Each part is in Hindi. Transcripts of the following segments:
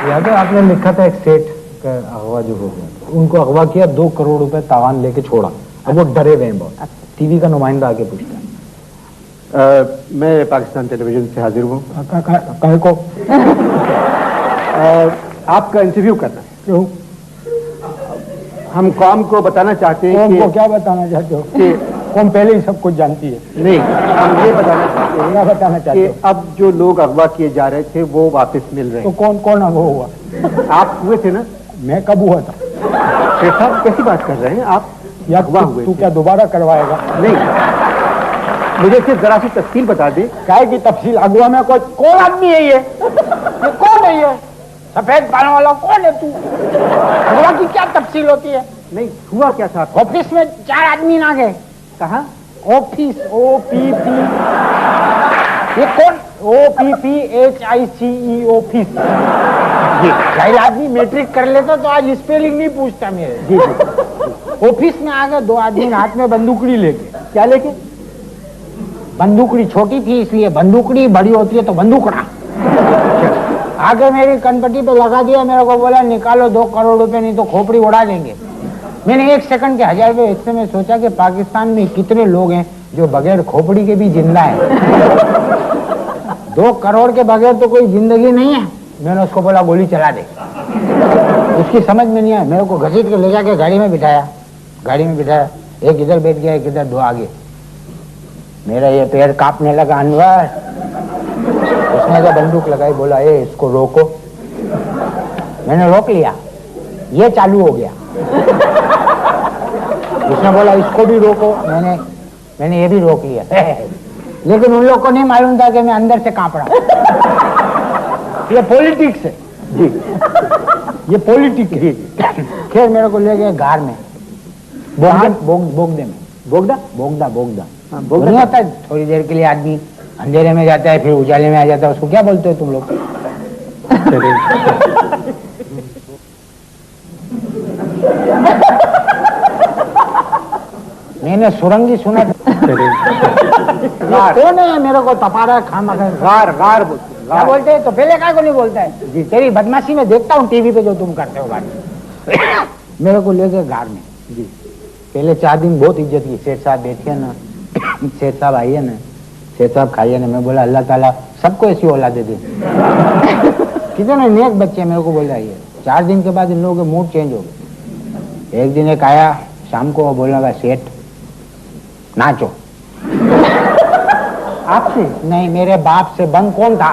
याद है आपने लिखा था एक सेठ का अगवा जो हो गया, उनको अगवा किया, 2 करोड़ रुपए तावान लेके छोड़ा, अब वो डरे हुए हैं बहुत। टीवी का नुमाइंदा आके पूछता है। मैं पाकिस्तान टेलीविजन से हाजिर हूँ। कहे को आपका इंटरव्यू करना है। क्यों? हम कौम को बताना चाहते हैं कौम को क्या बताना चाहते हो कि कौम पहले ही सब कुछ जानती है? नहीं, हम ये बताना चाहते हैं, क्या बताना चाहते कि हो? अब जो लोग अगवा किए जा रहे थे वो वापस मिल रहे तो हैं। कौन कौन अगवा हुआ? आप हुए थे ना? मैं कब हुआ था? शेख साहब कैसी बात कर रहे हैं आप? या अगवा हुए तू थे। क्या दोबारा करवाएगा? नहीं, मुझे सिर्फ जरा सी तफसील बता दे। काय की तफसील? अगवा में कोई कौन आदमी है? ये कौन है? ये सफेद बालों वाला कौन है? तू अगवा की क्या तफसील होती है? नहीं, हुआ क्या था? ऑफिस में 4 आदमी ना गए। कहा? ऑफिस, OPP, ये कौन? OPPHICE office. जी, जाहिर आदमी मैट्रिक कर लेता तो आज स्पेलिंग नहीं पूछता मेरे। जी जी। ऑफिस में आ गए 2 आदमी हाथ में बंदूकड़ी लेके। क्या लेके? बंदूकड़ी छोटी थी इसलिए, बंदूकड़ी बड़ी होती है तो बंदूकड़ा। आगे मेरी कनपट्टी पे लगा दिया, मेरे को बोला निकालो 2 करोड़ रुपए नहीं तो खोपड़ी उड़ा देंगे। मैंने 1 सेकंड के 1000 रुपए हिस्से में सोचा कि पाकिस्तान में कितने लोग हैं जो बगैर खोपड़ी के भी जिंदा है। 2 करोड़ के बगैर तो कोई जिंदगी नहीं है। मैंने उसको बोला गोली चला दे। उसकी समझ में नहीं आया, मेरे को घसीट के ले जाके गाड़ी में बिठाया। एक इधर बैठ गया, एक इधर, 2 आगे। मेरा ये पैर कांपने लगा। अनवर, उसने जो बंदूक लगाई, बोला ए इसको रोको। मैंने रोक लिया, ये चालू हो गया। उसने बोला इसको भी रोको, मैंने ये भी रोक लिया। लेकिन उन लोग को नहीं मालूम था कि मैं अंदर से कांप रहा हूं। ये पॉलिटिक्स है जी, ये पॉलिटिक्स है। खैर मेरे को ले गए गार में, बोगदे में। बोगदा नहीं होता है, थोड़ी देर के लिए आदमी अंधेरे में जाता है फिर उजाले में आ जाता है, उसको क्या बोलते हो तुम लोग? मैंने सुरंगी सुना। कौन है मेरे को तपा रहा है? खामा गार क्या बोलते हैं? तो पहले काय को नहीं बोलता है जी? तेरी बदमाशी में देखता हूँ टीवी पे जो तुम करते हो बात। मेरे को ले गए गार में जी। पहले 4 दिन बहुत इज्जत की। सेठ साहब बैठिए ना, सेठ साहब आइए ना, सेठ साहब खाइए ना। मैं बोला अल्लाह ताला सबको ऐसी औलादे दे। कितने नेक बच्चे मेरे को बोल रहा है। 4 दिन के बाद इन लोगों के मूड चेंज हो गए। एक दिन एक आया शाम को, बोला सेठ नाचो। आपसे नहीं, मेरे बाप से। बन कौन था?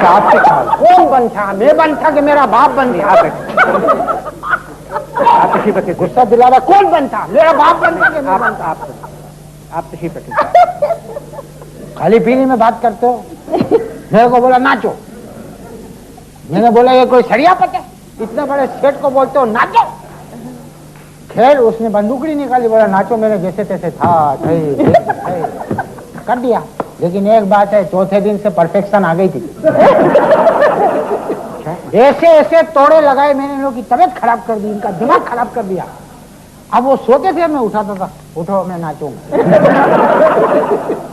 आपसे कौन बन था? मैं बन था कि मेरा बाप बन था? आप तशरीफ रखिए। गुस्सा दिला रहा, कौन बन था? मेरा बाप बन था कि मैं बन था? आप तशरीफ रखिए। खाली पीली में बात करते हो। मेरे को बोला नाचो। मैंने बोला ये कोई सरिया पते, इतने बड़े सेठ को बोलते हो नाचो? खैर उसने बंदूकड़ी निकाली, बोला नाचो। मैंने जैसे तैसे था कर दिया। लेकिन एक बात है, चौथे दिन से परफेक्शन आ गई थी। ऐसे ऐसे तोड़े लगाए मैंने, लोगों की तबीयत खराब कर दी, इनका दिमाग खराब कर दिया। अब वो सोते थे, मैं उठाता था, उठो मैं नाचूंगा।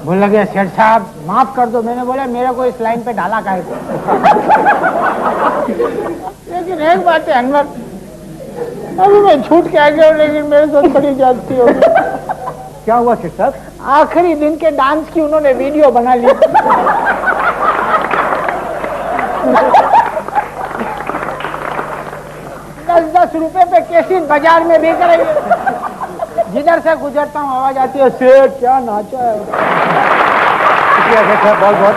बोल लगे सेठ साहब माफ कर दो। मैंने बोला मेरे को इस लाइन पे डाला काहे को? लेकिन एक बात है अनवर, अभी मैं छूट के आ गया हूँ, लेकिन मेरे साथ बड़ी जाती होगी। क्या हुआ शेख साहब? आखिरी दिन के डांस की उन्होंने वीडियो बना ली। 10-10 रुपए पे कैसेट बाजार में बेच रही है। जिधर से गुजरता हूँ आवाज आती है, सेठ क्या नाचा है। बहुत बहुत